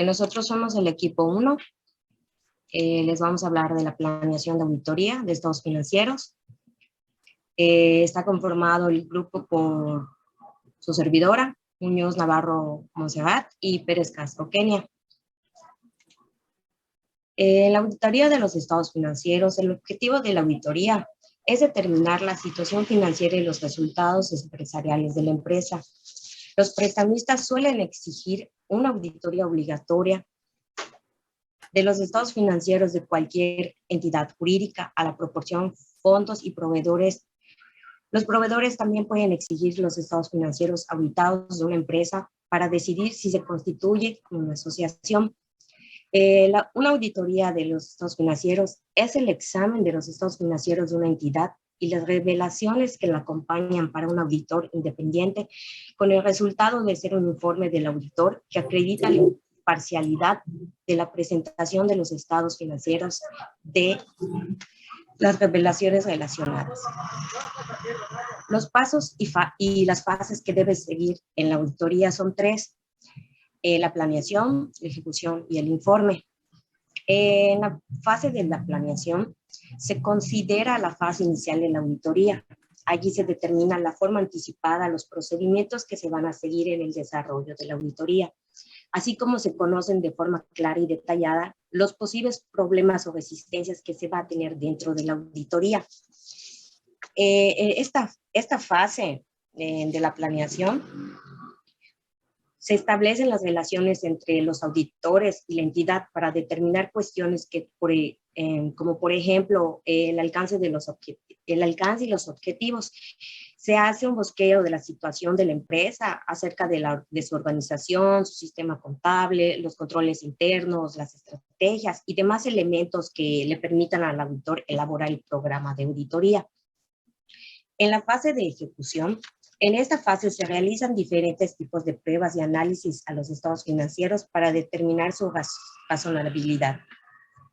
Nosotros somos el equipo 1. Les vamos a hablar de la planeación de auditoría de estados financieros. Está conformado el grupo por su servidora, Muñoz Navarro Monserrat y Pérez Castro Kenia. En la auditoría de los estados financieros, el objetivo de la auditoría es determinar la situación financiera y los resultados empresariales de la empresa. Los prestamistas suelen exigir una auditoría obligatoria de los estados financieros de cualquier entidad jurídica a la proporción fondos y proveedores. Los proveedores también pueden exigir los estados financieros auditados de una empresa para decidir si se constituye una asociación. Una auditoría de los estados financieros es el examen de los estados financieros de una entidad y las revelaciones que la acompañan para un auditor independiente, con el resultado de ser un informe del auditor que acredita la parcialidad de la presentación de los estados financieros de las revelaciones relacionadas. Los pasos y las fases que debe seguir en la auditoría son 3. La planeación, la ejecución y el informe. En la fase de la planeación se considera la fase inicial de la auditoría. Allí se determina la forma anticipada, los procedimientos que se van a seguir en el desarrollo de la auditoría, así como se conocen de forma clara y detallada los posibles problemas o resistencias que se va a tener dentro de la auditoría. Esta fase de la planeación se establecen las relaciones entre los auditores y la entidad para determinar cuestiones que, como por ejemplo, el alcance y los objetivos. Se hace un bosqueo de la situación de la empresa acerca de su organización, su sistema contable, los controles internos, las estrategias y demás elementos que le permitan al auditor elaborar el programa de auditoría. En la fase de ejecución, en esta fase se realizan diferentes tipos de pruebas y análisis a los estados financieros para determinar su razonabilidad.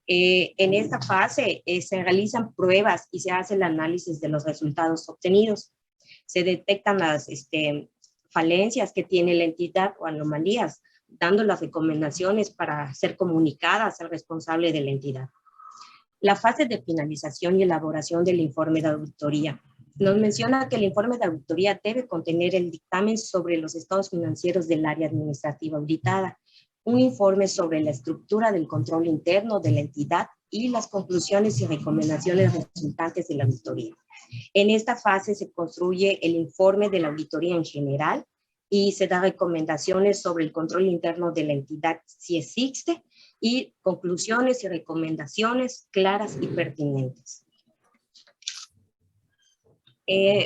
En esta fase se realizan pruebas y se hace el análisis de los resultados obtenidos. Se detectan las falencias que tiene la entidad o anomalías, dando las recomendaciones para ser comunicadas al responsable de la entidad. La fase de finalización y elaboración del informe de auditoría. Nos menciona que el informe de auditoría debe contener el dictamen sobre los estados financieros del área administrativa auditada, un informe sobre la estructura del control interno de la entidad y las conclusiones y recomendaciones resultantes de la auditoría. En esta fase se construye el informe de la auditoría en general y se da recomendaciones sobre el control interno de la entidad si existe y conclusiones y recomendaciones claras y pertinentes.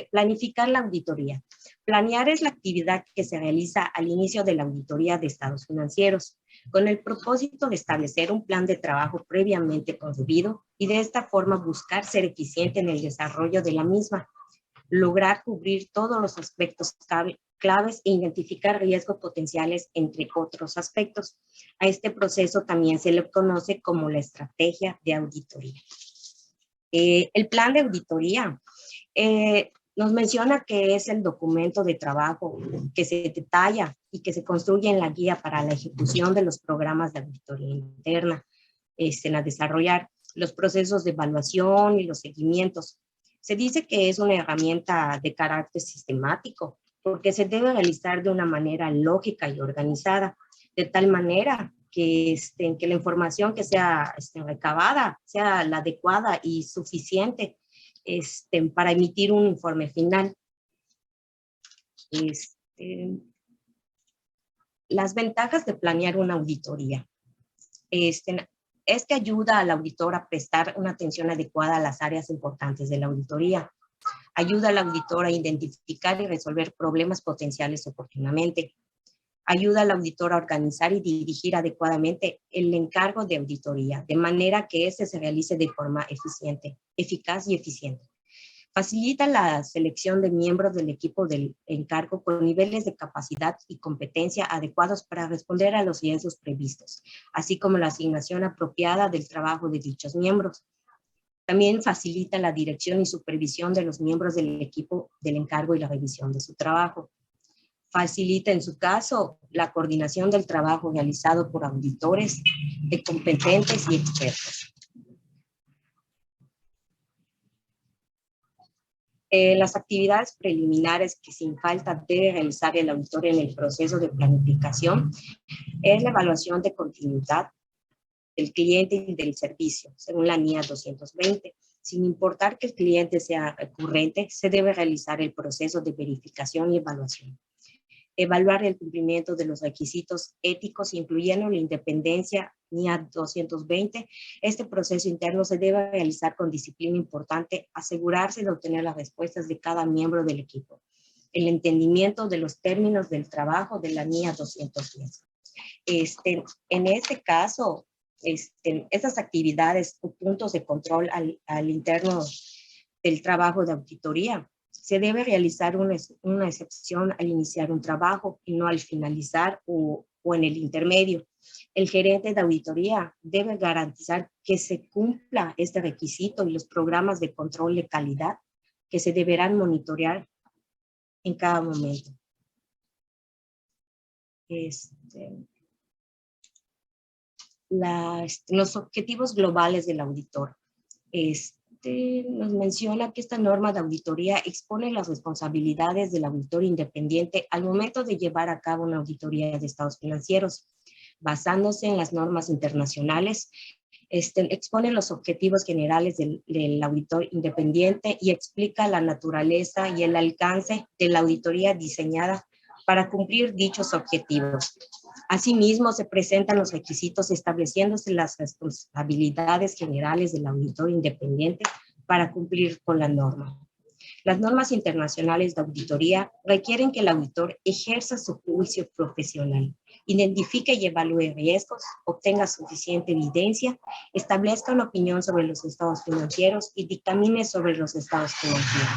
Planificar la auditoría. Planear es la actividad que se realiza al inicio de la auditoría de estados financieros, con el propósito de establecer un plan de trabajo previamente concebido y de esta forma buscar ser eficiente en el desarrollo de la misma, lograr cubrir todos los aspectos claves e identificar riesgos potenciales, entre otros aspectos. A este proceso también se le conoce como la estrategia de auditoría. El plan de auditoría nos menciona que es el documento de trabajo que se detalla y que se construye en la guía para la ejecución de los programas de auditoría interna, a desarrollar los procesos de evaluación y los seguimientos. Se dice que es una herramienta de carácter sistemático porque se debe realizar de una manera lógica y organizada, de tal manera que la información que sea recabada sea la adecuada y suficiente para emitir un informe final. Las ventajas de planear una auditoría. Es que ayuda al auditor a prestar una atención adecuada a las áreas importantes de la auditoría. Ayuda al auditor a identificar y resolver problemas potenciales oportunamente. Ayuda al auditor a organizar y dirigir adecuadamente el encargo de auditoría, de manera que éste se realice de forma eficaz y eficiente. Facilita la selección de miembros del equipo del encargo con niveles de capacidad y competencia adecuados para responder a los riesgos previstos, así como la asignación apropiada del trabajo de dichos miembros. También facilita la dirección y supervisión de los miembros del equipo del encargo y la revisión de su trabajo. facilita en su caso la coordinación del trabajo realizado por auditores competentes y expertos. Las actividades preliminares que sin falta debe realizar el auditor en el proceso de planificación es la evaluación de continuidad del cliente y del servicio, según la NIA 220. Sin importar que el cliente sea recurrente, se debe realizar el proceso de verificación y evaluación. Evaluar el cumplimiento de los requisitos éticos, incluyendo la independencia, NIA 220. Este proceso interno se debe realizar con disciplina importante, asegurarse de obtener las respuestas de cada miembro del equipo. El entendimiento de los términos del trabajo de la NIA 210. En este caso, estas actividades o puntos de control al interno del trabajo de auditoría, se debe realizar una excepción al iniciar un trabajo y no al finalizar o en el intermedio. El gerente de auditoría debe garantizar que se cumpla este requisito y los programas de control de calidad que se deberán monitorear en cada momento. Los objetivos globales del auditor. Nos menciona que esta norma de auditoría expone las responsabilidades del auditor independiente al momento de llevar a cabo una auditoría de estados financieros. Basándose en las normas internacionales, expone los objetivos generales del auditor independiente y explica la naturaleza y el alcance de la auditoría diseñada para cumplir dichos objetivos. Asimismo, se presentan los requisitos estableciéndose las responsabilidades generales del auditor independiente para cumplir con la norma. Las normas internacionales de auditoría requieren que el auditor ejerza su juicio profesional, identifique y evalúe riesgos, obtenga suficiente evidencia, establezca una opinión sobre los estados financieros y dictamine sobre los estados financieros.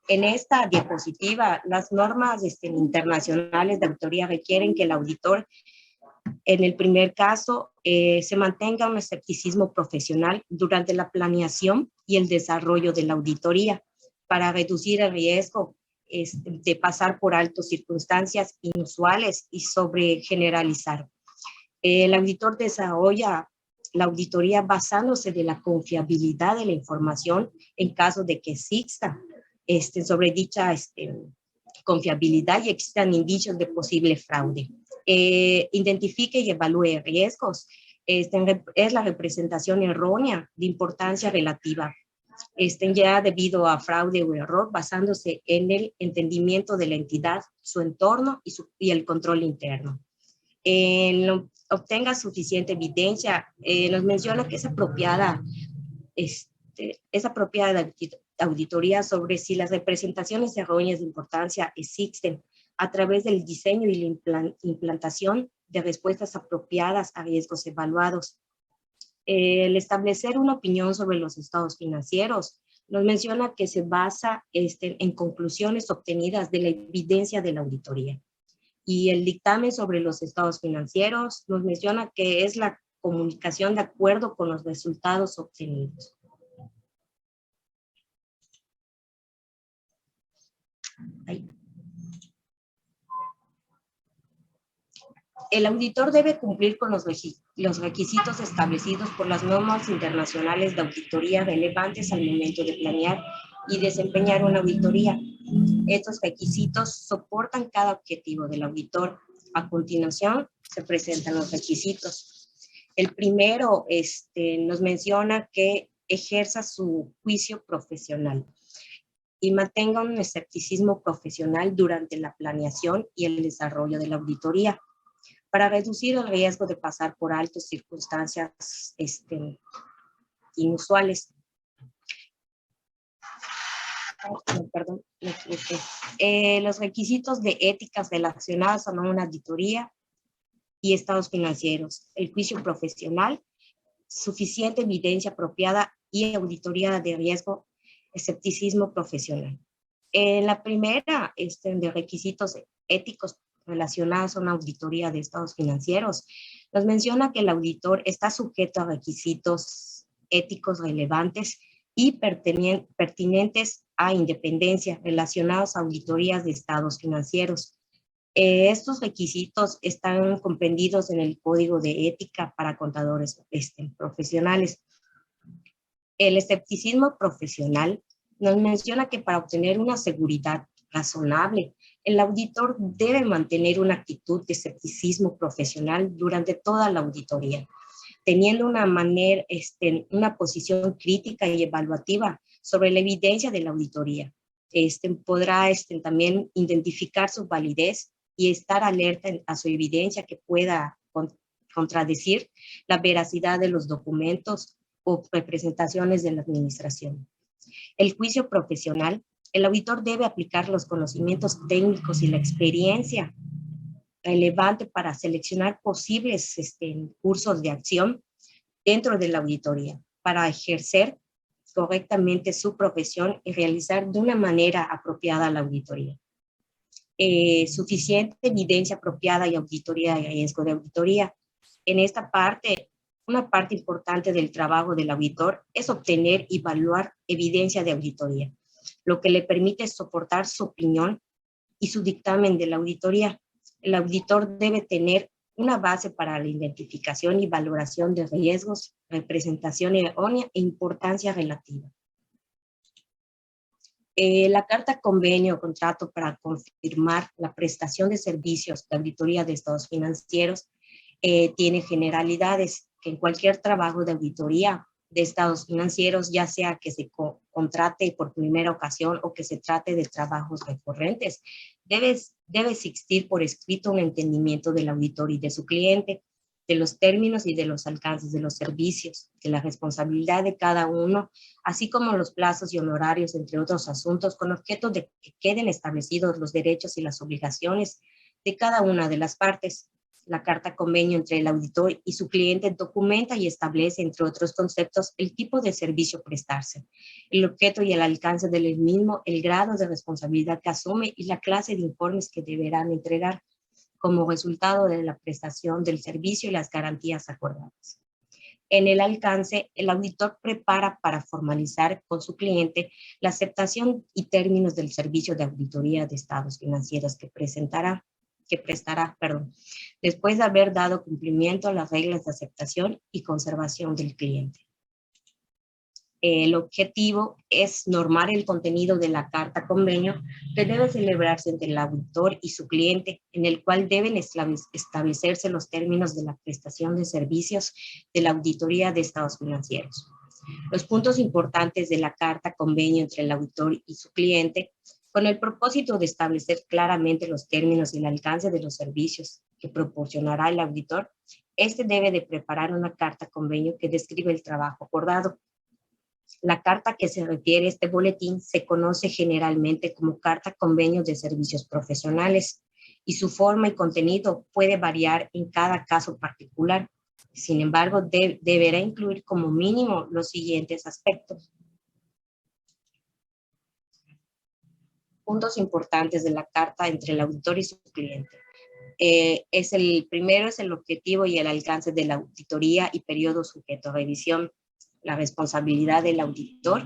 En esta diapositiva, las normas internacionales de auditoría requieren que el auditor, en el primer caso, se mantenga un escepticismo profesional durante la planeación y el desarrollo de la auditoría para reducir el riesgo de pasar por alto circunstancias inusuales y sobre generalizar. El auditor desarrolla la auditoría basándose de la confiabilidad de la información en caso de que exista sobre dicha confiabilidad y existan indicios de posible fraude. Identifique y evalúe riesgos. Es la representación errónea de importancia relativa, ya debido a fraude o error, basándose en el entendimiento de la entidad, su entorno y el control interno. Obtenga suficiente evidencia. Nos menciona que es apropiada auditoría sobre si las representaciones erróneas de importancia existen a través del diseño y la implantación de respuestas apropiadas a riesgos evaluados. El establecer una opinión sobre los estados financieros nos menciona que se basa en conclusiones obtenidas de la evidencia de la auditoría. Y el dictamen sobre los estados financieros nos menciona que es la comunicación de acuerdo con los resultados obtenidos. Ahí. El auditor debe cumplir con los requisitos establecidos por las normas internacionales de auditoría relevantes al momento de planear y desempeñar una auditoría. Estos requisitos soportan cada objetivo del auditor. A continuación, se presentan los requisitos. El primero nos menciona que ejerza su juicio profesional y mantenga un escepticismo profesional durante la planeación y el desarrollo de la auditoría, para reducir el riesgo de pasar por alto circunstancias inusuales. Perdón, los requisitos de éticas relacionadas a una auditoría y estados financieros, el juicio profesional, suficiente evidencia apropiada y auditoría de riesgo, escepticismo profesional. En la primera de requisitos éticos relacionados a una auditoría de estados financieros, nos menciona que el auditor está sujeto a requisitos éticos relevantes y pertinentes a independencia relacionados a auditorías de estados financieros. Estos requisitos están comprendidos en el Código de Ética para Contadores Profesionales. El escepticismo profesional nos menciona que para obtener una seguridad razonable, el auditor debe mantener una actitud de escepticismo profesional durante toda la auditoría, teniendo una posición crítica y evaluativa sobre la evidencia de la auditoría. Podrá también identificar su validez y estar alerta a su evidencia que pueda contradecir la veracidad de los documentos o representaciones de la administración. El juicio profesional, el auditor debe aplicar los conocimientos técnicos y la experiencia relevante para seleccionar posibles cursos de acción dentro de la auditoría, para ejercer correctamente su profesión y realizar de una manera apropiada la auditoría. Suficiente evidencia apropiada y auditoría y riesgo de auditoría. En esta parte, una parte importante del trabajo del auditor es obtener y evaluar evidencia de auditoría, lo que le permite soportar su opinión y su dictamen de la auditoría. El auditor debe tener una base para la identificación y valoración de riesgos, representación errónea e importancia relativa. La carta convenio o contrato para confirmar la prestación de servicios de auditoría de estados financieros tiene generalidades que en cualquier trabajo de auditoría de estados financieros, ya sea que se contrate por primera ocasión o que se trate de trabajos recurrentes, debe existir por escrito un entendimiento del auditor y de su cliente, de los términos y de los alcances de los servicios, de la responsabilidad de cada uno, así como los plazos y honorarios, entre otros asuntos, con objeto de que queden establecidos los derechos y las obligaciones de cada una de las partes. La carta convenio entre el auditor y su cliente documenta y establece, entre otros conceptos, el tipo de servicio a prestarse, el objeto y el alcance del mismo, el grado de responsabilidad que asume y la clase de informes que deberán entregar como resultado de la prestación del servicio y las garantías acordadas. En el alcance, el auditor prepara para formalizar con su cliente la aceptación y términos del servicio de auditoría de estados financieros que prestará, después de haber dado cumplimiento a las reglas de aceptación y conservación del cliente. El objetivo es normar el contenido de la carta convenio que debe celebrarse entre el auditor y su cliente, en el cual deben establecerse los términos de la prestación de servicios de la auditoría de estados financieros. Los puntos importantes de la carta convenio entre el auditor y su cliente, con el propósito de establecer claramente los términos y el alcance de los servicios que proporcionará el auditor, debe de preparar una carta convenio que describe el trabajo acordado. La carta que se refiere a este boletín se conoce generalmente como carta convenio de servicios profesionales y su forma y contenido puede variar en cada caso particular. Sin embargo, deberá incluir como mínimo los siguientes aspectos. Puntos importantes de la carta entre el auditor y su cliente. Primero es el objetivo y el alcance de la auditoría y periodo sujeto a revisión. La responsabilidad del auditor.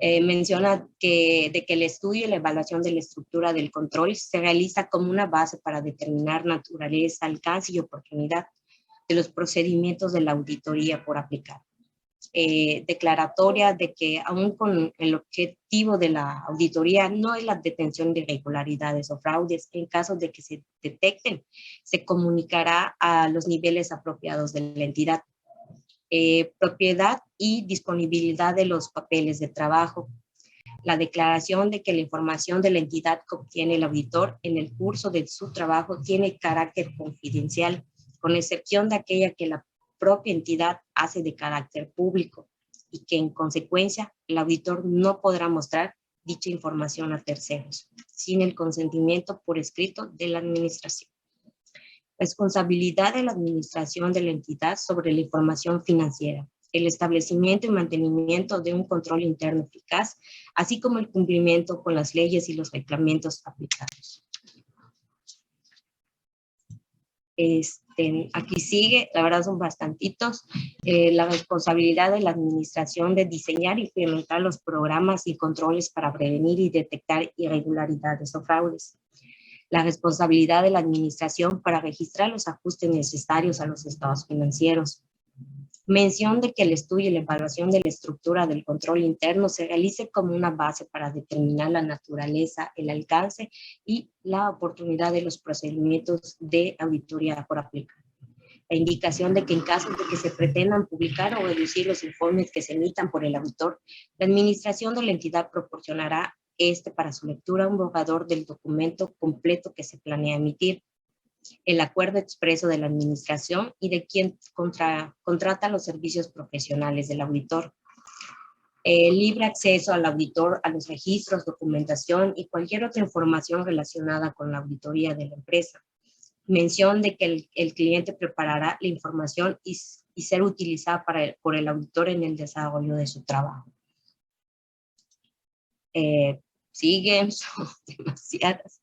Menciona de que el estudio y la evaluación de la estructura del control se realiza como una base para determinar naturaleza, alcance y oportunidad de los procedimientos de la auditoría por aplicar. Declaratoria de que aún con el objetivo de la auditoría no es la detención de irregularidades o fraudes, en caso de que se detecten, se comunicará a los niveles apropiados de la entidad. Propiedad y disponibilidad de los papeles de trabajo. La declaración de que la información de la entidad que obtiene el auditor en el curso de su trabajo tiene carácter confidencial, con excepción de aquella que la propia entidad hace de carácter público y que en consecuencia el auditor no podrá mostrar dicha información a terceros, sin el consentimiento por escrito de la administración. Responsabilidad de la administración de la entidad sobre la información financiera, el establecimiento y mantenimiento de un control interno eficaz, así como el cumplimiento con las leyes y los reglamentos aplicados. Aquí sigue, la verdad son bastantitos, la responsabilidad de la administración de diseñar y implementar los programas y controles para prevenir y detectar irregularidades o fraudes. La responsabilidad de la administración para registrar los ajustes necesarios a los estados financieros. Mención de que el estudio y la evaluación de la estructura del control interno se realice como una base para determinar la naturaleza, el alcance y la oportunidad de los procedimientos de auditoría por aplicar. La indicación de que en caso de que se pretendan publicar o reducir los informes que se emitan por el auditor, la administración de la entidad proporcionará para su lectura un borrador del documento completo que se planea emitir. El acuerdo expreso de la administración y de quien contrata los servicios profesionales del auditor. El libre acceso al auditor a los registros, documentación y cualquier otra información relacionada con la auditoría de la empresa. Mención de que el cliente preparará la información y ser utilizada por el auditor en el desarrollo de su trabajo. Siguen, son demasiadas.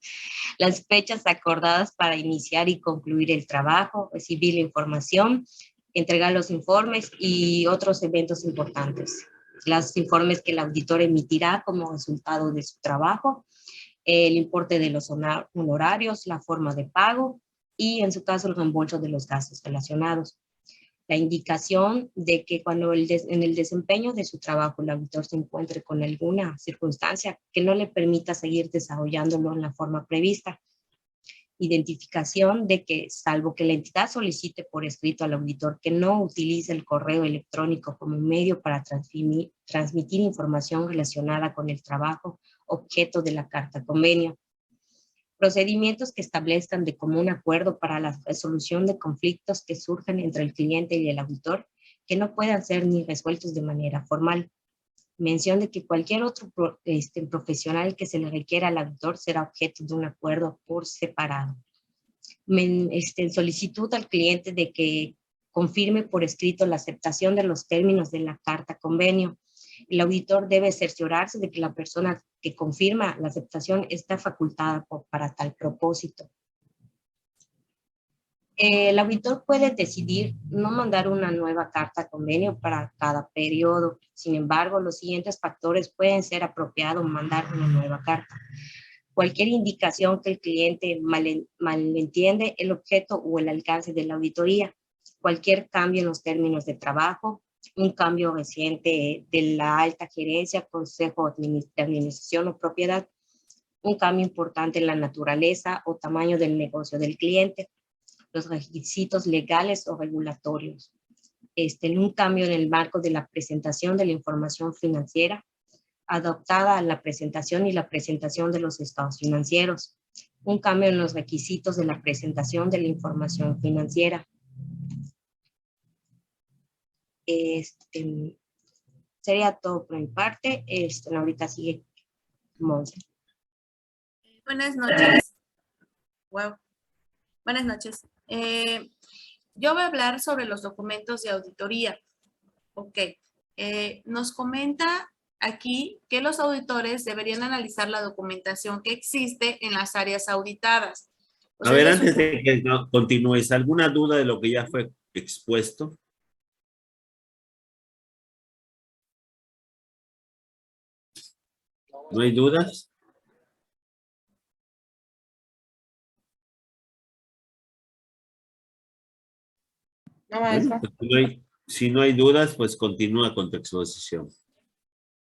Las fechas acordadas para iniciar y concluir el trabajo, recibir la información, entregar los informes y otros eventos importantes. Los informes que el auditor emitirá como resultado de su trabajo, el importe de los honorarios, la forma de pago y en su caso el reembolso de los gastos relacionados. La indicación de que cuando en el desempeño de su trabajo el auditor se encuentre con alguna circunstancia que no le permita seguir desarrollándolo en la forma prevista. Identificación de que, salvo que la entidad solicite por escrito al auditor que no utilice el correo electrónico como medio para transmitir información relacionada con el trabajo objeto de la carta convenio. Procedimientos que establezcan de común acuerdo para la resolución de conflictos que surjan entre el cliente y el auditor, que no puedan ser ni resueltos de manera formal. Mención de que cualquier otro profesional que se le requiera al auditor será objeto de un acuerdo por separado. Solicitud al cliente de que confirme por escrito la aceptación de los términos de la carta convenio. El auditor debe cerciorarse de que la persona que confirma la aceptación está facultada para tal propósito. El auditor puede decidir no mandar una nueva carta convenio para cada periodo. Sin embargo, los siguientes factores pueden ser apropiados mandar una nueva carta. Cualquier indicación que el cliente malentiende el objeto o el alcance de la auditoría. Cualquier cambio en los términos de trabajo. Un cambio reciente de la alta gerencia, consejo de administración o propiedad. Un cambio importante en la naturaleza o tamaño del negocio del cliente. Los requisitos legales o regulatorios. Un cambio en el marco de la presentación de la información financiera adoptada a la presentación y la presentación de los estados financieros. Un cambio en los requisitos de la presentación de la información financiera. Sería todo por mi parte. Ahorita sigue Monse. Buenas noches. Wow. Buenas noches. Yo voy a hablar sobre los documentos de auditoría. Ok. Nos comenta aquí que los auditores deberían analizar la documentación que existe en las áreas auditadas. A ver, antes de que continúes, ¿alguna duda de lo que ya fue expuesto? ¿No hay dudas? No, maestra. Bueno, si no hay dudas, pues continúa con tu exposición.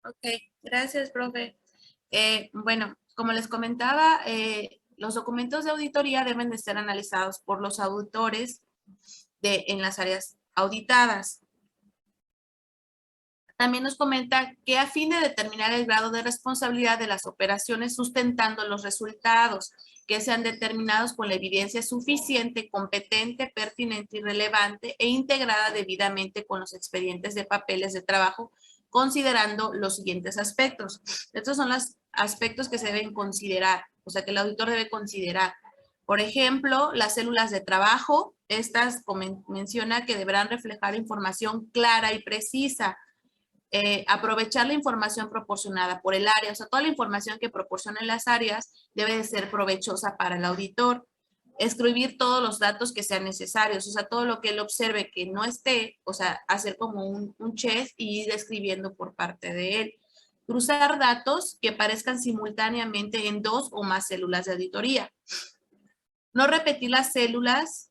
Ok, gracias, profe. Bueno, como les comentaba, los documentos de auditoría deben de ser analizados por los auditores en las áreas auditadas. También nos comenta que a fin de determinar el grado de responsabilidad de las operaciones sustentando los resultados que sean determinados con la evidencia suficiente, competente, pertinente y relevante e integrada debidamente con los expedientes de papeles de trabajo, considerando los siguientes aspectos. Estos son los aspectos que se deben considerar, o sea, que el auditor debe considerar. Por ejemplo, las células de trabajo, estas menciona que deberán reflejar información clara y precisa. Aprovechar la información proporcionada por el área, o sea, toda la información que proporcionen las áreas debe de ser provechosa para el auditor. escribir todos los datos que sean necesarios, o sea, todo lo que él observe que no esté, o sea, hacer como un check y ir escribiendo por parte de él. Cruzar datos que aparezcan simultáneamente en 2 o más células de auditoría. No repetir las células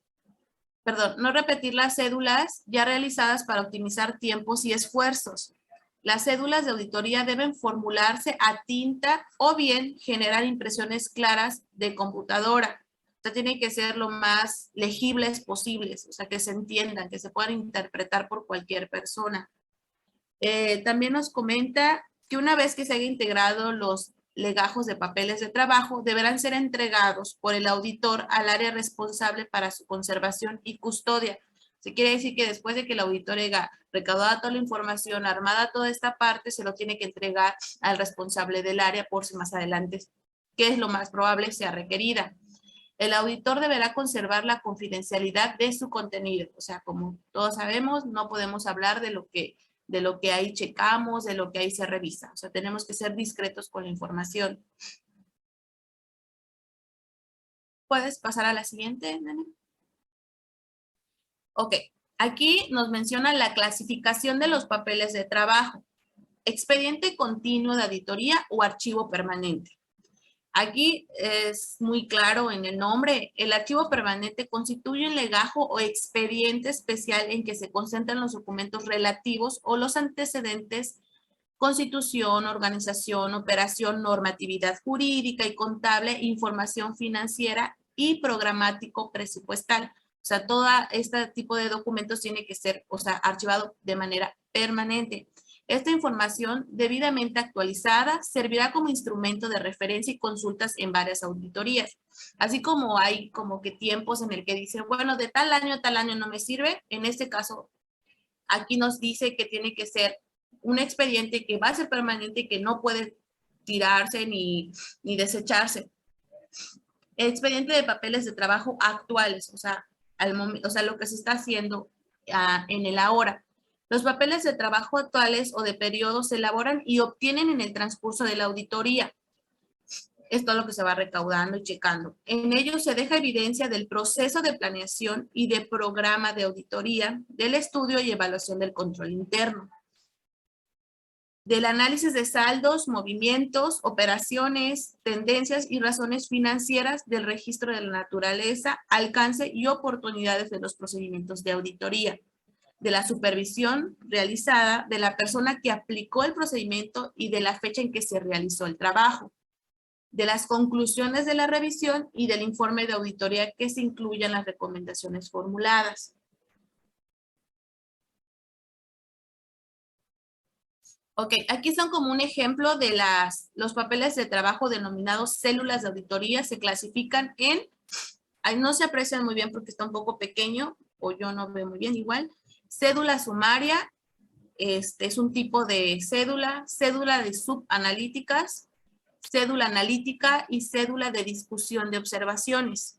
ya realizadas para optimizar tiempos y esfuerzos. Las cédulas de auditoría deben formularse a tinta o bien generar impresiones claras de computadora. O sea, tienen que ser lo más legibles posibles, o sea, que se entiendan, que se puedan interpretar por cualquier persona. También nos comenta que una vez que se haya integrado los legajos de papeles de trabajo, deberán ser entregados por el auditor al área responsable para su conservación y custodia. Se quiere decir que después de que el auditor haya recaudado toda la información, armada toda esta parte, se lo tiene que entregar al responsable del área por si más adelante, que es lo más probable, sea requerida. El auditor deberá conservar la confidencialidad de su contenido. O sea, como todos sabemos, no podemos hablar de lo que ahí checamos, de lo que ahí se revisa. O sea, tenemos que ser discretos con la información. ¿Puedes pasar a la siguiente, Nene? Ok, aquí nos menciona la clasificación de los papeles de trabajo. Expediente continuo de auditoría o archivo permanente. Aquí es muy claro en el nombre, el archivo permanente constituye un legajo o expediente especial en que se concentran los documentos relativos o los antecedentes, constitución, organización, operación, normatividad jurídica y contable, información financiera y programático presupuestal. O sea, todo este tipo de documentos tiene que ser, o sea, archivado de manera permanente. Esta información debidamente actualizada servirá como instrumento de referencia y consultas en varias auditorías. Así como hay como que tiempos en el que dicen, bueno, de tal año a tal año no me sirve. En este caso, aquí nos dice que tiene que ser un expediente que va a ser permanente, que no puede tirarse ni desecharse. Expediente de papeles de trabajo actuales, o sea, lo que se está haciendo en el ahora. Los papeles de trabajo actuales o de periodo se elaboran y obtienen en el transcurso de la auditoría. Es todo lo que se va recaudando y checando. En ellos se deja evidencia del proceso de planeación y de programa de auditoría, del estudio y evaluación del control interno, del análisis de saldos, movimientos, operaciones, tendencias y razones financieras, del registro de la naturaleza, alcance y oportunidades de los procedimientos de auditoría, de la supervisión realizada, de la persona que aplicó el procedimiento y de la fecha en que se realizó el trabajo, de las conclusiones de la revisión y del informe de auditoría que se incluyan las recomendaciones formuladas. Ok, aquí son como un ejemplo de los papeles de trabajo denominados células de auditoría. Se clasifican en, ahí no se aprecian muy bien porque está un poco pequeño, o yo no veo muy bien igual. Cédula sumaria, es un tipo de cédula, cédula de subanalíticas, cédula analítica y cédula de discusión de observaciones.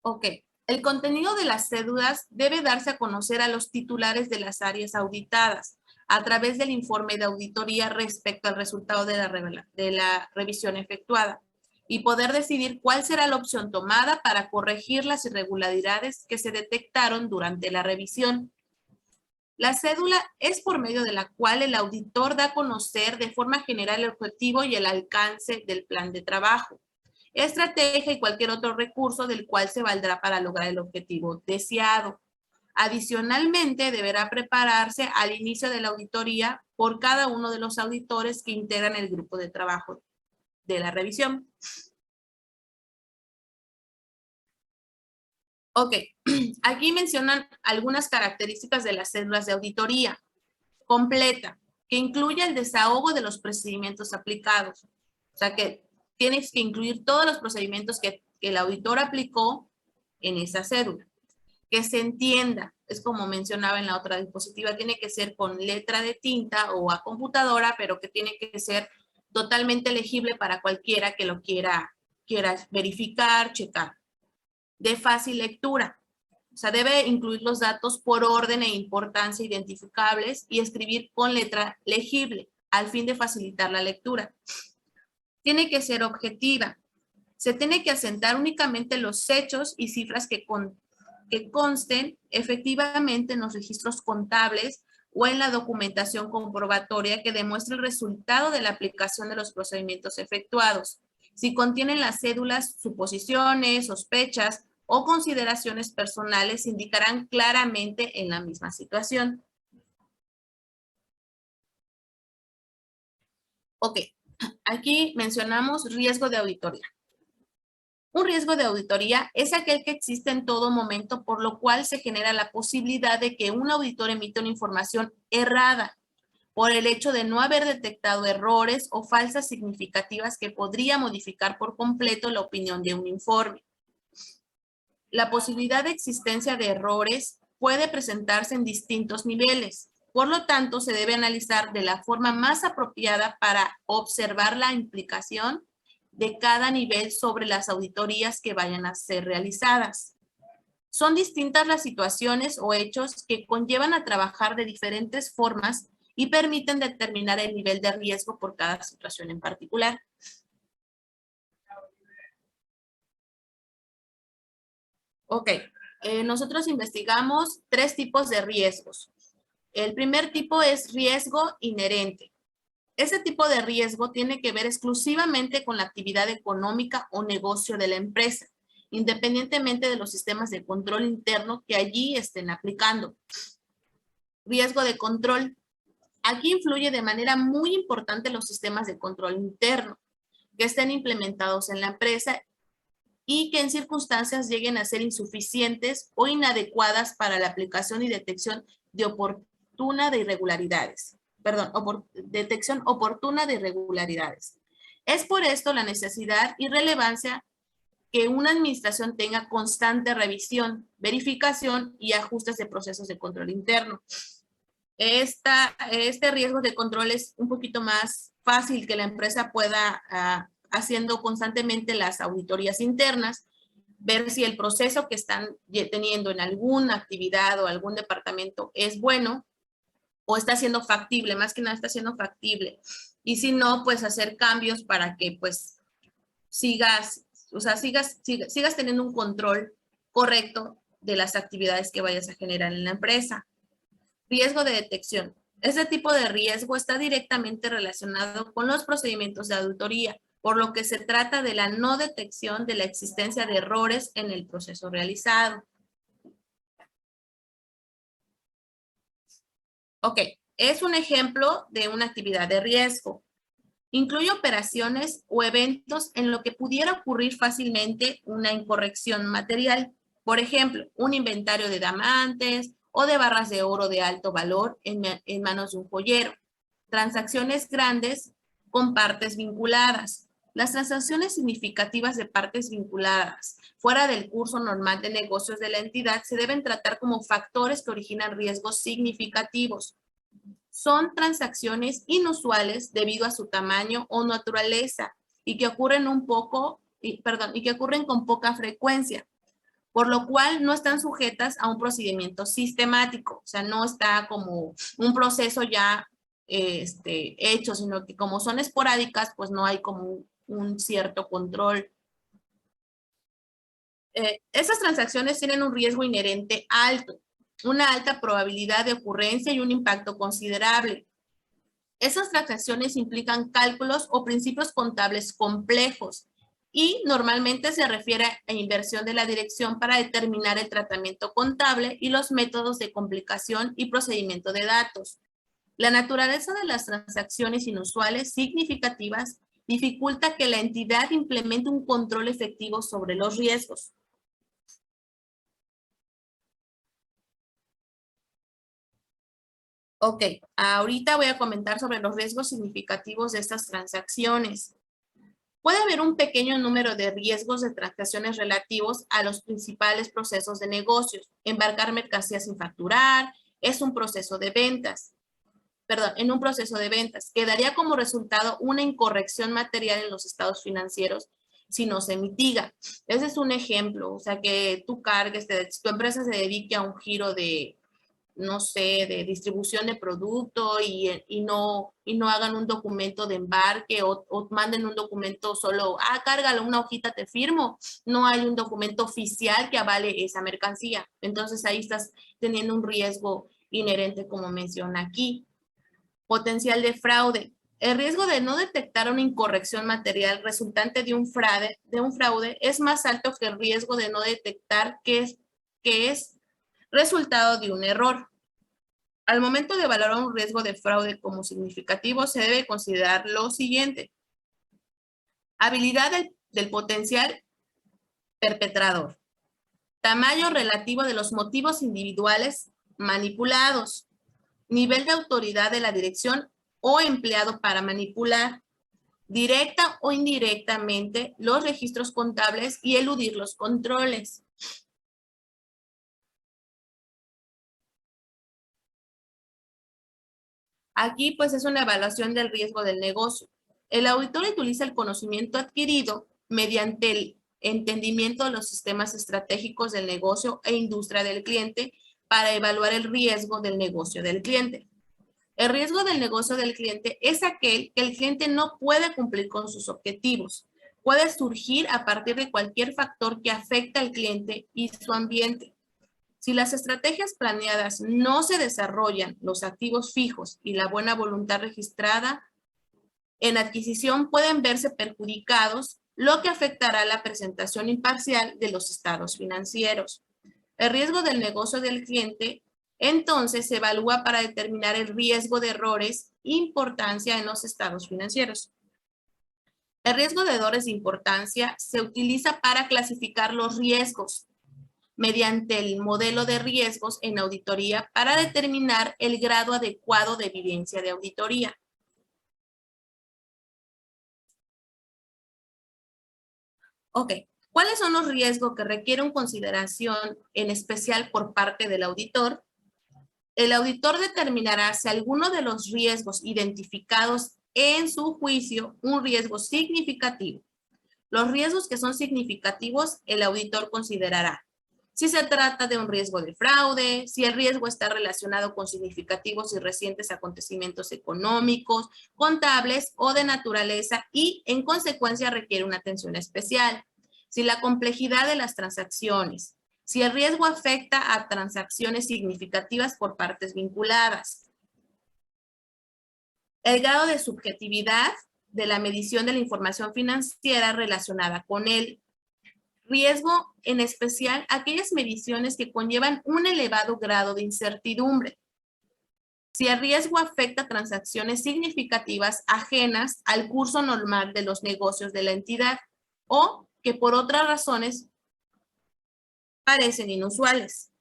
Ok, el contenido de las cédulas debe darse a conocer a los titulares de las áreas auditadas a través del informe de auditoría respecto al resultado de la revisión efectuada y poder decidir cuál será la opción tomada para corregir las irregularidades que se detectaron durante la revisión. La cédula es por medio de la cual el auditor da a conocer de forma general el objetivo y el alcance del plan de trabajo, estrategia y cualquier otro recurso del cual se valdrá para lograr el objetivo deseado. Adicionalmente, deberá prepararse al inicio de la auditoría por cada uno de los auditores que integran el grupo de trabajo de la revisión. Ok, aquí mencionan algunas características de las cédulas de auditoría. Completa, que incluye el desahogo de los procedimientos aplicados. O sea que tienes que incluir todos los procedimientos que el auditor aplicó en esa cédula. Que se entienda, es como mencionaba en la otra diapositiva, tiene que ser con letra de tinta o a computadora, pero que tiene que ser totalmente legible para cualquiera que lo quiera verificar, checar. De fácil lectura. O sea, debe incluir los datos por orden e importancia identificables y escribir con letra legible al fin de facilitar la lectura. tiene que ser objetiva. Se tiene que asentar únicamente los hechos y cifras que consten efectivamente en los registros contables o en la documentación comprobatoria que demuestre el resultado de la aplicación de los procedimientos efectuados. Si contienen las cédulas, suposiciones, sospechas o consideraciones personales, indicarán claramente en la misma situación. Ok, aquí mencionamos riesgo de auditoría. Un riesgo de auditoría es aquel que existe en todo momento, por lo cual se genera la posibilidad de que un auditor emita una información errada por el hecho de no haber detectado errores o falsas significativas que podría modificar por completo la opinión de un informe. La posibilidad de existencia de errores puede presentarse en distintos niveles. Por lo tanto, se debe analizar de la forma más apropiada para observar la implicación de cada nivel sobre las auditorías que vayan a ser realizadas. Son distintas las situaciones o hechos que conllevan a trabajar de diferentes formas y permiten determinar el nivel de riesgo por cada situación en particular. Ok, nosotros investigamos 3 tipos de riesgos. El primer tipo es riesgo inherente. Ese tipo de riesgo tiene que ver exclusivamente con la actividad económica o negocio de la empresa, independientemente de los sistemas de control interno que allí estén aplicando. Riesgo de control. Aquí influye de manera muy importante los sistemas de control interno que estén implementados en la empresa y que en circunstancias lleguen a ser insuficientes o inadecuadas para la aplicación y detección de oportuna de irregularidades. Detección oportuna de irregularidades. Es por esto la necesidad y relevancia que una administración tenga constante revisión, verificación y ajustes de procesos de control interno. Este riesgo de control es un poquito más fácil que la empresa pueda, haciendo constantemente las auditorías internas, ver si el proceso que están teniendo en alguna actividad o algún departamento es bueno o está siendo factible, más que nada está siendo factible. Y si no, pues hacer cambios para que pues sigas teniendo un control correcto de las actividades que vayas a generar en la empresa. Riesgo de detección. Este tipo de riesgo está directamente relacionado con los procedimientos de auditoría, por lo que se trata de la no detección de la existencia de errores en el proceso realizado. Ok, es un ejemplo de una actividad de riesgo. Incluye operaciones o eventos en lo que pudiera ocurrir fácilmente una incorrección material. Por ejemplo, un inventario de diamantes o de barras de oro de alto valor en manos de un joyero. Transacciones grandes con partes vinculadas. Las transacciones significativas de partes vinculadas fuera del curso normal de negocios de la entidad se deben tratar como factores que originan riesgos significativos. Son transacciones inusuales debido a su tamaño o naturaleza y que ocurren con poca frecuencia, por lo cual no están sujetas a un procedimiento sistemático, o sea, no está como un proceso ya hecho, sino que como son esporádicas, pues no hay como un cierto control. Esas transacciones tienen un riesgo inherente alto, una alta probabilidad de ocurrencia y un impacto considerable. Esas transacciones implican cálculos o principios contables complejos y normalmente se refiere a inversión de la dirección para determinar el tratamiento contable y los métodos de complicación y procedimiento de datos. La naturaleza de las transacciones inusuales significativas dificulta que la entidad implemente un control efectivo sobre los riesgos. Ok, ahorita voy a comentar sobre los riesgos significativos de estas transacciones. Puede haber un pequeño número de riesgos de transacciones relativos a los principales procesos de negocios. Embarcar mercancías sin facturar es un proceso de ventas. En un proceso de ventas, que daría como resultado una incorrección material en los estados financieros si no se mitiga. Ese es un ejemplo, o sea, que tú cargues, tu empresa se dedique a un giro de no sé, de distribución de producto y no hagan un documento de embarque o manden un documento solo, cárgalo, una hojita te firmo. No hay un documento oficial que avale esa mercancía. Entonces ahí estás teniendo un riesgo inherente, como menciona aquí. Potencial de fraude. El riesgo de no detectar una incorrección material resultante de un fraude es más alto que el riesgo de no detectar que es resultado de un error. Al momento de valorar un riesgo de fraude como significativo, se debe considerar lo siguiente. Habilidad del potencial perpetrador. Tamaño relativo de los motivos individuales manipulados. Nivel de autoridad de la dirección o empleado para manipular, directa o indirectamente, los registros contables y eludir los controles. Aquí pues es una evaluación del riesgo del negocio. El auditor utiliza el conocimiento adquirido mediante el entendimiento de los sistemas estratégicos del negocio e industria del cliente para evaluar el riesgo del negocio del cliente. El riesgo del negocio del cliente es aquel que el cliente no puede cumplir con sus objetivos. Puede surgir a partir de cualquier factor que afecta al cliente y su ambiente. Si las estrategias planeadas no se desarrollan, los activos fijos y la buena voluntad registrada en adquisición pueden verse perjudicados, lo que afectará la presentación imparcial de los estados financieros. El riesgo del negocio del cliente entonces se evalúa para determinar el riesgo de errores e importancia en los estados financieros. El riesgo de errores de importancia se utiliza para clasificar los riesgos mediante el modelo de riesgos en auditoría para determinar el grado adecuado de evidencia de auditoría. Ok, ¿cuáles son los riesgos que requieren consideración en especial por parte del auditor? El auditor determinará si alguno de los riesgos identificados en su juicio un riesgo significativo. Los riesgos que son significativos, el auditor considerará si se trata de un riesgo de fraude, si el riesgo está relacionado con significativos y recientes acontecimientos económicos, contables o de naturaleza y, en consecuencia, requiere una atención especial. Si la complejidad de las transacciones, si el riesgo afecta a transacciones significativas por partes vinculadas. El grado de subjetividad de la medición de la información financiera relacionada con el riesgo, en especial aquellas mediciones que conllevan un elevado grado de incertidumbre. Si el riesgo afecta a transacciones significativas ajenas al curso normal de los negocios de la entidad o que por otras razones parecen inusuales.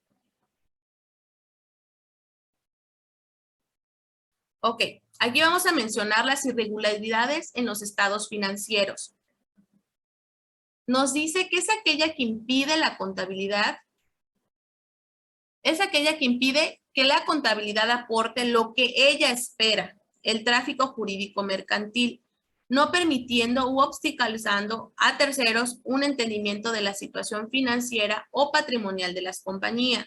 Ok, aquí vamos a mencionar las irregularidades en los estados financieros. Nos dice que es aquella que impide la contabilidad, es aquella que impide que la contabilidad aporte lo que ella espera, el tráfico jurídico mercantil, no permitiendo u obstaculizando a terceros un entendimiento de la situación financiera o patrimonial de las compañías.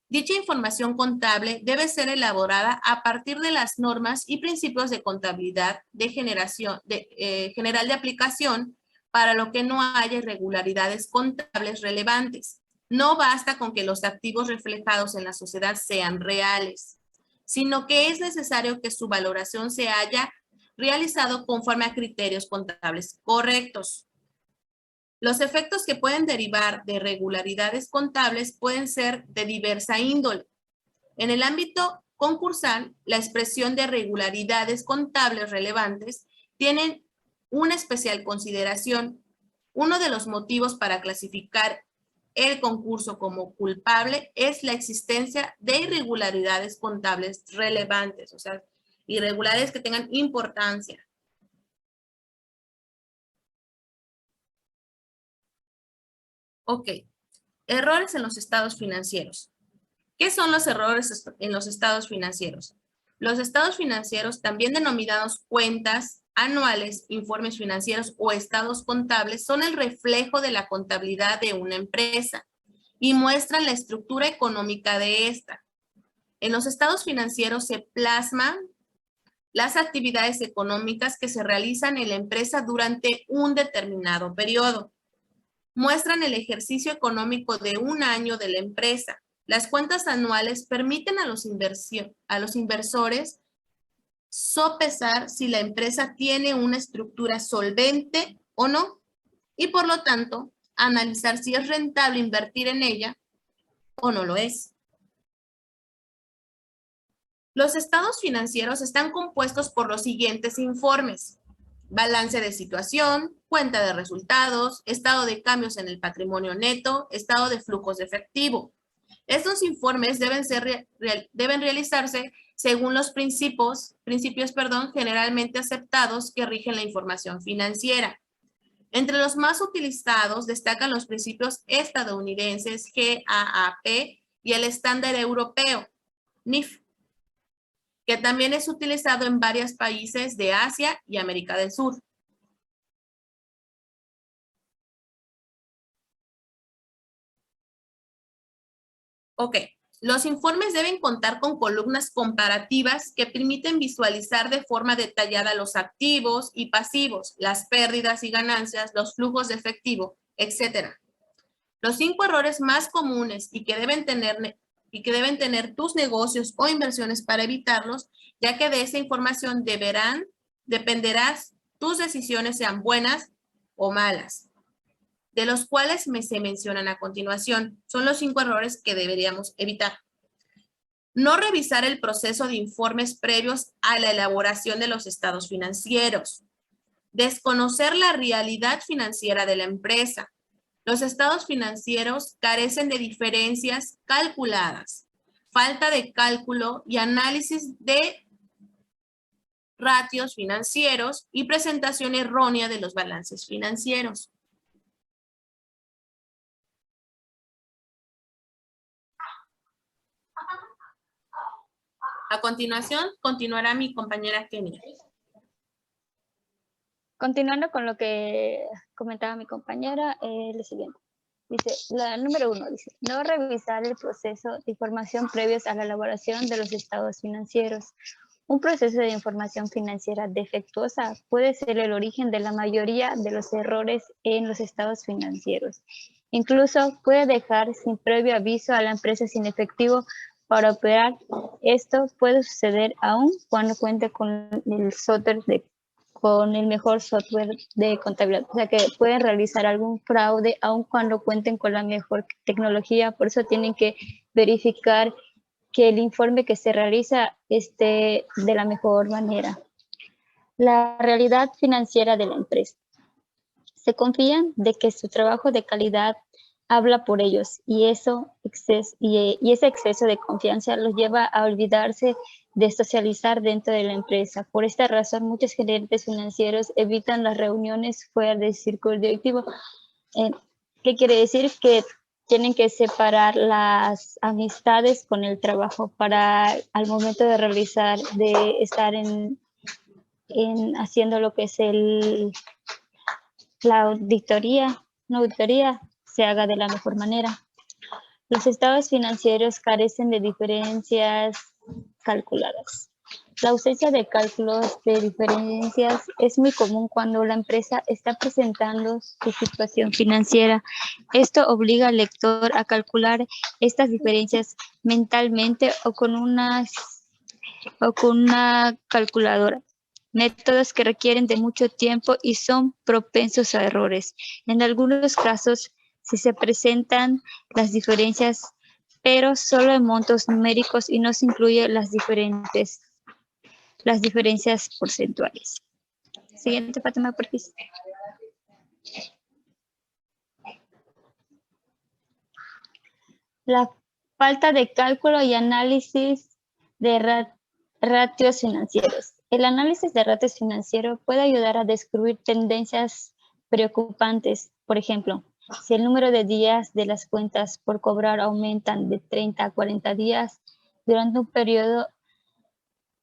Dicha información contable debe ser elaborada a partir de las normas y principios de contabilidad general de aplicación, para lo que no haya irregularidades contables relevantes. No basta con que los activos reflejados en la sociedad sean reales, sino que es necesario que su valoración se haya realizado conforme a criterios contables correctos. Los efectos que pueden derivar de irregularidades contables pueden ser de diversa índole. En el ámbito concursal, la expresión de irregularidades contables relevantes tienen una especial consideración. Uno de los motivos para clasificar el concurso como culpable es la existencia de irregularidades contables relevantes, o sea, irregularidades que tengan importancia. Ok, errores en los estados financieros. ¿Qué son los errores en los estados financieros? Los estados financieros, también denominados cuentas anuales, informes financieros o estados contables, son el reflejo de la contabilidad de una empresa y muestran la estructura económica de esta. En los estados financieros se plasman las actividades económicas que se realizan en la empresa durante un determinado periodo. Muestran el ejercicio económico de un año de la empresa. Las cuentas anuales permiten a los inversores sopesar si la empresa tiene una estructura solvente o no, y por lo tanto, analizar si es rentable invertir en ella o no lo es. Los estados financieros están compuestos por los siguientes informes: balance de situación, cuenta de resultados, estado de cambios en el patrimonio neto, estado de flujos de efectivo. Estos informes deben realizarse según los principios generalmente aceptados que rigen la información financiera. Entre los más utilizados destacan los principios estadounidenses GAAP y el estándar europeo NIF, que también es utilizado en varios países de Asia y América del Sur. Ok, los informes deben contar con columnas comparativas que permiten visualizar de forma detallada los activos y pasivos, las pérdidas y ganancias, los flujos de efectivo, etc. Los 5 errores más comunes y que deben tener tus negocios o inversiones para evitarlos, ya que de esa información dependerás tus decisiones, sean buenas o malas, de los cuales se mencionan a continuación. Son los 5 errores que deberíamos evitar. No revisar el proceso de informes previos a la elaboración de los estados financieros. Desconocer la realidad financiera de la empresa. Los estados financieros carecen de diferencias calculadas, falta de cálculo y análisis de ratios financieros y presentación errónea de los balances financieros. A continuación, continuará mi compañera Kenia. Continuando con lo que comentaba mi compañera, lo siguiente. Dice, la número 1, dice, no revisar el proceso de información previos a la elaboración de los estados financieros. Un proceso de información financiera defectuosa puede ser el origen de la mayoría de los errores en los estados financieros. Incluso puede dejar sin previo aviso a la empresa sin efectivo para operar. Esto puede suceder aún cuando cuente con el mejor software de contabilidad. O sea, que pueden realizar algún fraude aun cuando cuenten con la mejor tecnología. Por eso tienen que verificar que el informe que se realiza esté de la mejor manera. La realidad financiera de la empresa. Se confían de que su trabajo de calidad habla por ellos y ese exceso de confianza los lleva a olvidarse de socializar dentro de la empresa. Por esta razón, muchos gerentes financieros evitan las reuniones fuera del círculo directivo. ¿Qué quiere decir? Que tienen que separar las amistades con el trabajo para al momento de estar haciendo lo que es la auditoría, una auditoría, se haga de la mejor manera. Los estados financieros carecen de diferencias calculadas. La ausencia de cálculos de diferencias es muy común cuando la empresa está presentando su situación financiera. Esto obliga al lector a calcular estas diferencias mentalmente o con una calculadora. Métodos que requieren de mucho tiempo y son propensos a errores. En algunos casos, si se presentan las diferencias, pero solo en montos numéricos y no se incluyen las diferencias porcentuales. Siguiente, Fátima, por favor. La falta de cálculo y análisis de ratios financieros. El análisis de ratios financieros puede ayudar a descubrir tendencias preocupantes. Por ejemplo, si el número de días de las cuentas por cobrar aumentan de 30 a 40 días durante un periodo,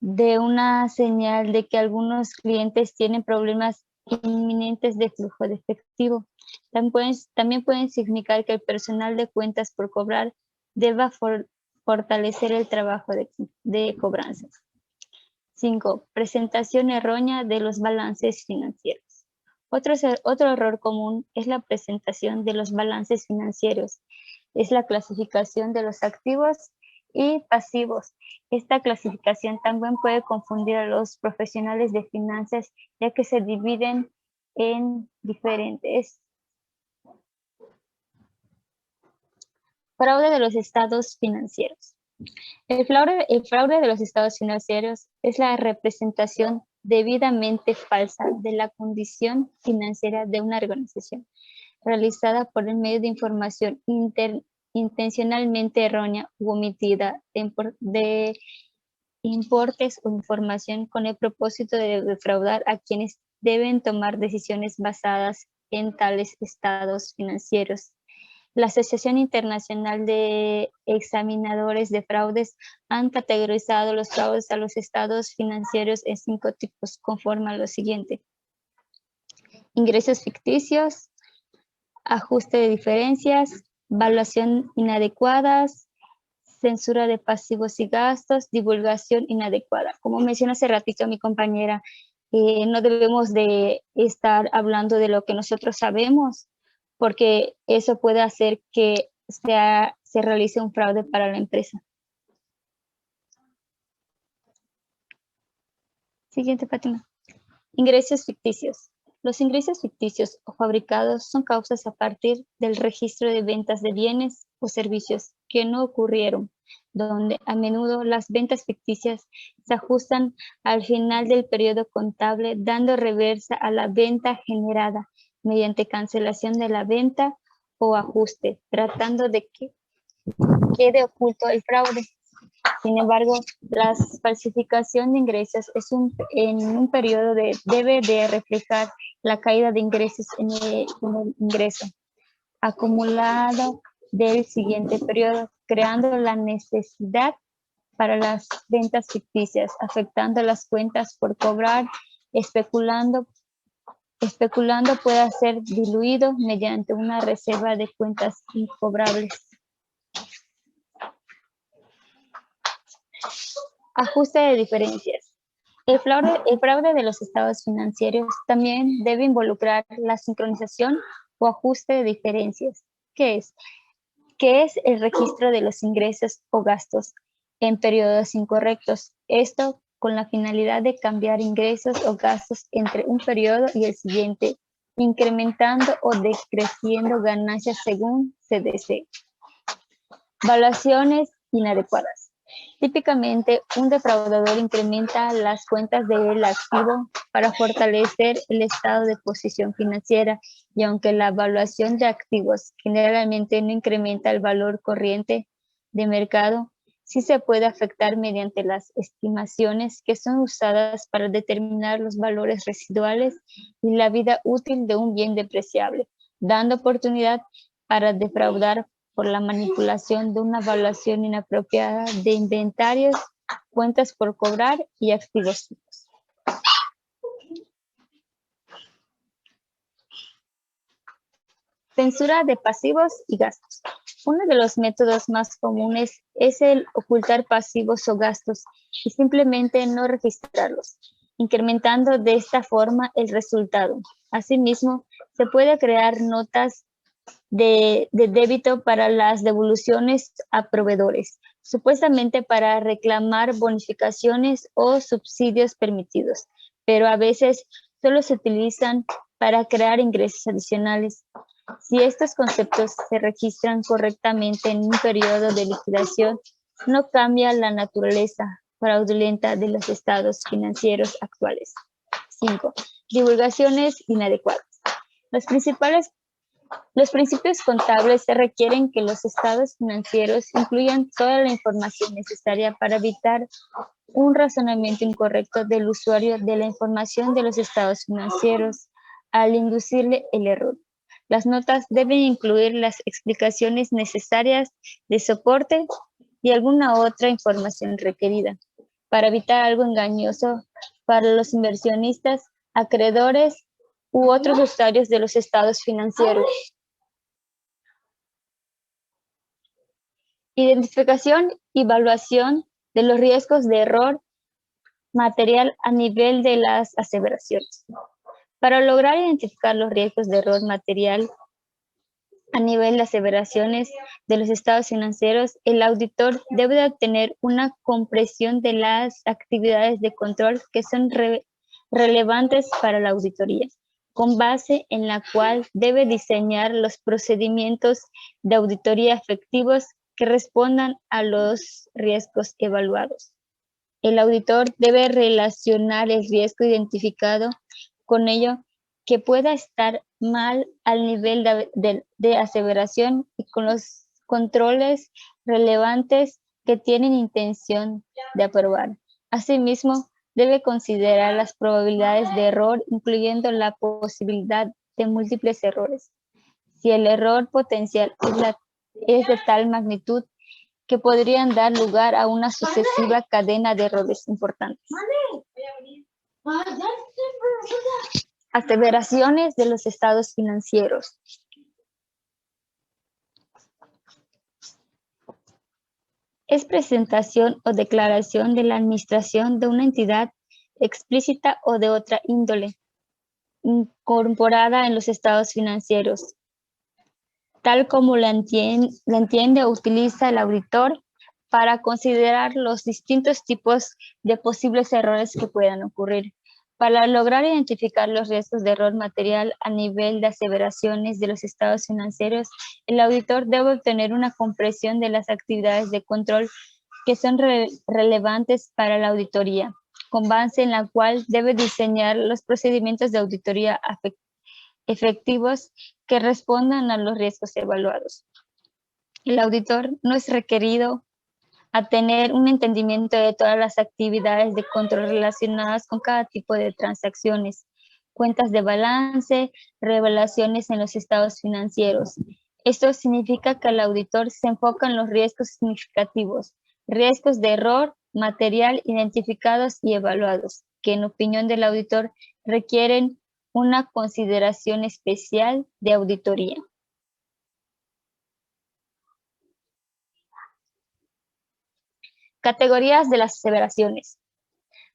de una señal de que algunos clientes tienen problemas inminentes de flujo de efectivo. También pueden significar que el personal de cuentas por cobrar deba fortalecer el trabajo de cobranzas. 5. Presentación errónea de los balances financieros. Otro error común es la presentación de los balances financieros. Es la clasificación de los activos y pasivos. Esta clasificación también puede confundir a los profesionales de finanzas, ya que se dividen en diferentes. Fraude de los estados financieros. El fraude de los estados financieros es la representación debidamente falsa de la condición financiera de una organización, realizada por el medio de información intencionalmente errónea u omitida de importes o información con el propósito de defraudar a quienes deben tomar decisiones basadas en tales estados financieros. La Asociación Internacional de Examinadores de Fraudes han categorizado los fraudes a los estados financieros en 5 tipos, conforme a lo siguiente: ingresos ficticios, ajuste de diferencias, valuación inadecuadas, censura de pasivos y gastos, divulgación inadecuada. Como mencionó hace ratito mi compañera, no debemos de estar hablando de lo que nosotros sabemos, porque eso puede hacer que se realice un fraude para la empresa. Siguiente, Fátima. Ingresos ficticios. Los ingresos ficticios o fabricados son causas a partir del registro de ventas de bienes o servicios que no ocurrieron, donde a menudo las ventas ficticias se ajustan al final del periodo contable, dando reversa a la venta generada mediante cancelación de la venta o ajuste, tratando de que quede oculto el fraude. Sin embargo, la falsificación de ingresos en un periodo debe de reflejar la caída de ingresos en el ingreso acumulado del siguiente periodo, creando la necesidad para las ventas ficticias, afectando las cuentas por cobrar, especulando puede ser diluido mediante una reserva de cuentas incobrables. Ajuste de diferencias. El fraude de los estados financieros también debe involucrar la sincronización o ajuste de diferencias. ¿Qué es? Que es el registro de los ingresos o gastos en periodos incorrectos. Esto con la finalidad de cambiar ingresos o gastos entre un periodo y el siguiente, incrementando o decreciendo ganancias según se desee. Valuaciones inadecuadas. Típicamente, un defraudador incrementa las cuentas del activo para fortalecer el estado de posición financiera, y aunque la evaluación de activos generalmente no incrementa el valor corriente de mercado, sí se puede afectar mediante las estimaciones que son usadas para determinar los valores residuales y la vida útil de un bien depreciable, dando oportunidad para defraudar por la manipulación de una evaluación inapropiada de inventarios, cuentas por cobrar y activos fijos. Censura de pasivos y gastos. Uno de los métodos más comunes es el ocultar pasivos o gastos y simplemente no registrarlos, incrementando de esta forma el resultado. Asimismo, se puede crear notas de débito para las devoluciones a proveedores, supuestamente para reclamar bonificaciones o subsidios permitidos, pero a veces solo se utilizan para crear ingresos adicionales. Si estos conceptos se registran correctamente en un periodo de liquidación, no cambia la naturaleza fraudulenta de los estados financieros actuales. 5. Divulgaciones inadecuadas. Los principios contables se requieren que los estados financieros incluyan toda la información necesaria para evitar un razonamiento incorrecto del usuario de la información de los estados financieros al inducirle el error. Las notas deben incluir las explicaciones necesarias de soporte y alguna otra información requerida para evitar algo engañoso para los inversionistas, acreedores u otros usuarios de los estados financieros. Identificación y evaluación de los riesgos de error material a nivel de las aseveraciones. Para lograr identificar los riesgos de error material a nivel de aseveraciones de los estados financieros, el auditor debe de obtener una comprensión de las actividades de control que son relevantes para la auditoría, con base en la cual debe diseñar los procedimientos de auditoría efectivos que respondan a los riesgos evaluados. El auditor debe relacionar el riesgo identificado con ello que pueda estar mal al nivel de aseveración y con los controles relevantes que tienen intención de aprobar. Asimismo, debe considerar las probabilidades de error, incluyendo la posibilidad de múltiples errores. Si el error potencial es de tal magnitud que podrían dar lugar a una sucesiva cadena de errores importantes. Aseveraciones de los estados financieros. Es presentación o declaración de la administración de una entidad explícita o de otra índole, incorporada en los estados financieros, tal como la entiende o utiliza el auditor para considerar los distintos tipos de posibles errores que puedan ocurrir. Para lograr identificar los riesgos de error material a nivel de aseveraciones de los estados financieros, el auditor debe obtener una comprensión de las actividades de control que son relevantes para la auditoría, con base en la cual debe diseñar los procedimientos de auditoría efectivos que respondan a los riesgos evaluados. El auditor no es requerido a tener un entendimiento de todas las actividades de control relacionadas con cada tipo de transacciones, cuentas de balance, revelaciones en los estados financieros. Esto significa que el auditor se enfoca en los riesgos significativos, riesgos de error material identificados y evaluados, que en opinión del auditor requieren una consideración especial de auditoría. Categorías de las aseveraciones.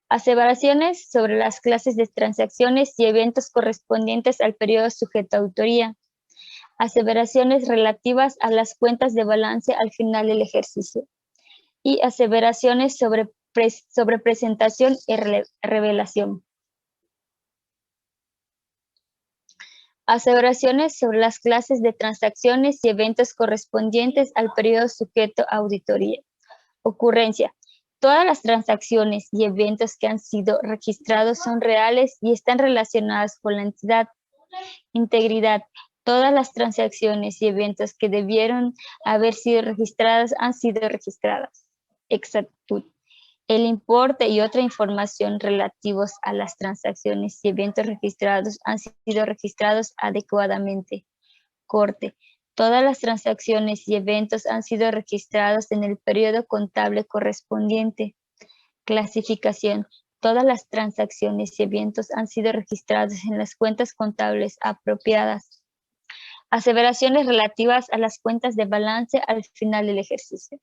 Aseveraciones sobre las clases de transacciones y eventos correspondientes al periodo sujeto a auditoría. Aseveraciones relativas a las cuentas de balance al final del ejercicio. Y aseveraciones sobre presentación y revelación. Aseveraciones sobre las clases de transacciones y eventos correspondientes al periodo sujeto a auditoría. Ocurrencia. Todas las transacciones y eventos que han sido registrados son reales y están relacionadas con la entidad. Integridad. Todas las transacciones y eventos que debieron haber sido registradas han sido registradas. Exactitud. El importe y otra información relativos a las transacciones y eventos registrados han sido registrados adecuadamente. Corte. Todas las transacciones y eventos han sido registrados en el periodo contable correspondiente. Clasificación. Todas las transacciones y eventos han sido registrados en las cuentas contables apropiadas. Aseveraciones relativas a las cuentas de balance al final del ejercicio.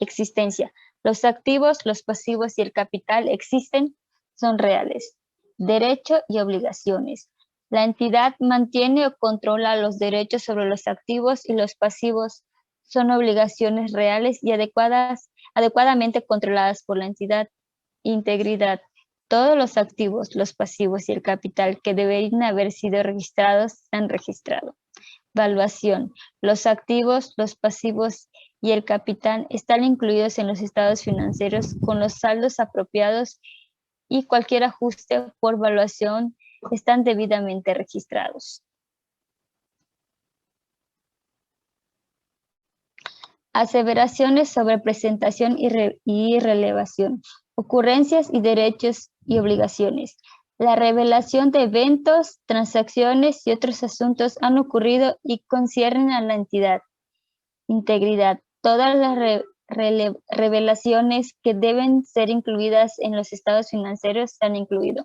Existencia. Los activos, los pasivos y el capital existen, son reales. Derecho y obligaciones. La entidad mantiene o controla los derechos sobre los activos y los pasivos. Son obligaciones reales y adecuadamente controladas por la entidad. Integridad. Todos los activos, los pasivos y el capital que deberían haber sido registrados se han registrado. Valuación. Los activos, los pasivos y el capital están incluidos en los estados financieros con los saldos apropiados y cualquier ajuste por valuación están debidamente registrados. Aseveraciones sobre presentación y relevación. Ocurrencias y derechos y obligaciones. La revelación de eventos, transacciones y otros asuntos han ocurrido y conciernen a la entidad. Integridad. Todas las revelaciones que deben ser incluidas en los estados financieros se han incluido.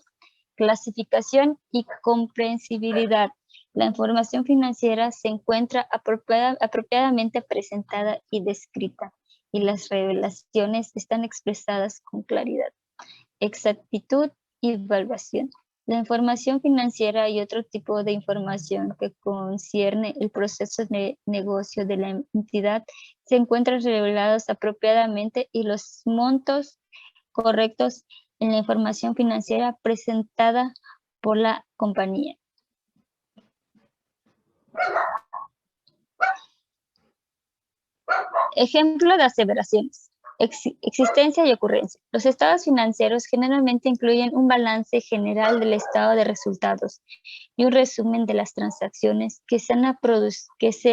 Clasificación y comprensibilidad. La información financiera se encuentra apropiadamente presentada y descrita. y las revelaciones están expresadas con claridad, exactitud y evaluación. La información financiera y otro tipo de información que concierne el proceso de negocio de la entidad se encuentran revelados apropiadamente y los montos correctos en la información financiera presentada por la compañía. Ejemplo de aseveraciones. Existencia y ocurrencia. Los estados financieros generalmente incluyen un balance general del estado de resultados y un resumen de las transacciones que se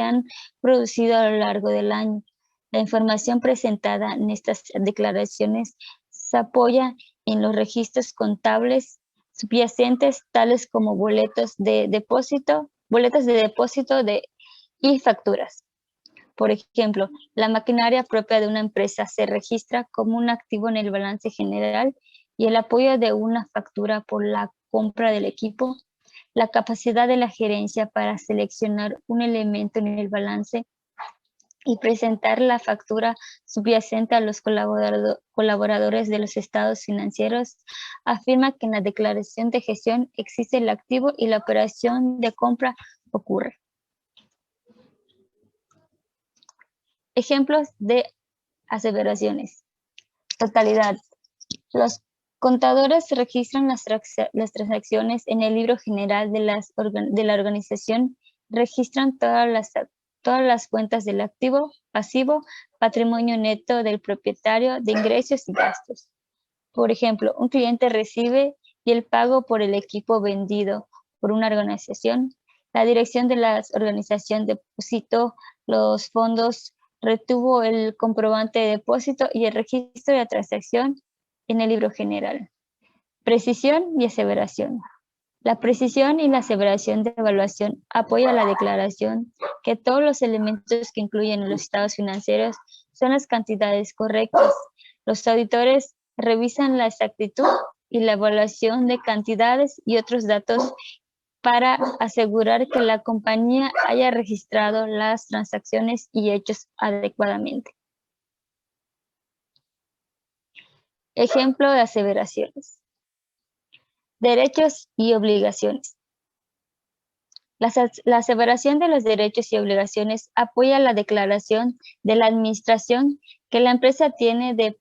han producido a lo largo del año. La información presentada en estas declaraciones se apoya en los registros contables subyacentes, tales como boletos de depósito y facturas. Por ejemplo, la maquinaria propia de una empresa se registra como un activo en el balance general y el apoyo de una factura por la compra del equipo, la capacidad de la gerencia para seleccionar un elemento en el balance y presentar la factura subyacente a los colaboradores de los estados financieros, afirma que en la declaración de gestión existe el activo y la operación de compra ocurre. Ejemplos de aseveraciones. Totalidad. Los contadores registran las transacciones en el libro general de la organización, registran todas las cuentas del activo, pasivo, patrimonio neto del propietario, de ingresos y gastos. Por ejemplo, un cliente recibe y el pago por el equipo vendido por una organización. La dirección de la organización depositó los fondos, retuvo el comprobante de depósito y el registro de la transacción en el libro general. Precisión y aseveración. La precisión y la aseveración de evaluación apoya la declaración que todos los elementos que incluyen los estados financieros son las cantidades correctas. Los auditores revisan la exactitud y la evaluación de cantidades y otros datos para asegurar que la compañía haya registrado las transacciones y hechos adecuadamente. Ejemplo de aseveraciones. Derechos y obligaciones. La aseveración de los derechos y obligaciones apoya la declaración de la administración que la empresa tiene de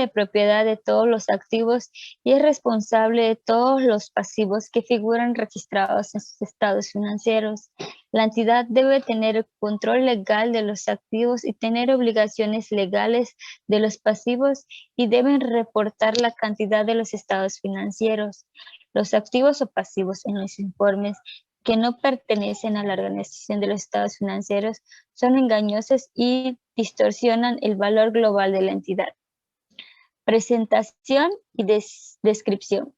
propiedad de todos los activos y es responsable de todos los pasivos que figuran registrados en sus estados financieros. La entidad debe tener control legal de los activos y tener obligaciones legales de los pasivos y deben reportar la cantidad de los estados financieros. Los activos o pasivos en los informes que no pertenecen a la organización de los estados financieros son engañosos y distorsionan el valor global de la entidad. Presentación y descripción.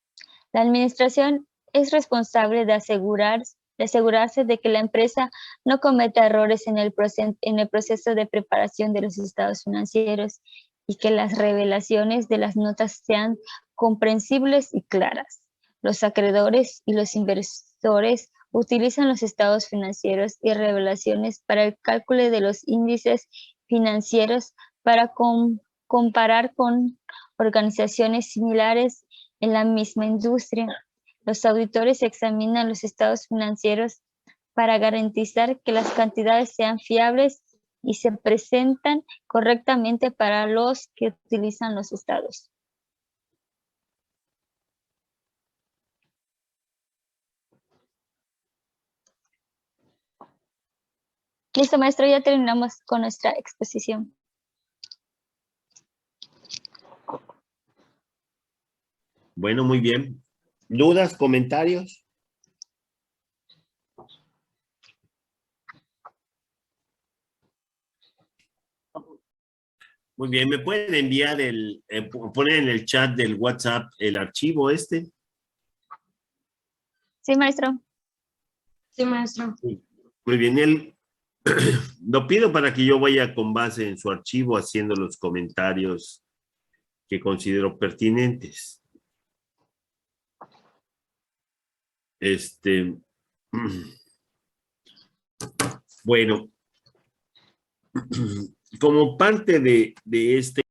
La administración es responsable de asegurarse de que la empresa no cometa errores en el proceso de preparación de los estados financieros y que las revelaciones de las notas sean comprensibles y claras. Los acreedores y los inversores utilizan los estados financieros y revelaciones para el cálculo de los índices financieros para comparar con organizaciones similares en la misma industria. Los auditores examinan los estados financieros para garantizar que las cantidades sean fiables y se presentan correctamente para los que utilizan los estados. Listo, maestro, ya terminamos con nuestra exposición. Bueno, muy bien. ¿Dudas, comentarios? Muy bien, ¿me pueden enviar poner en el chat del WhatsApp el archivo este? Sí, maestro. Sí, maestro. Muy bien, lo pido para que yo vaya con base en su archivo haciendo los comentarios que considero pertinentes. Bueno, como parte de este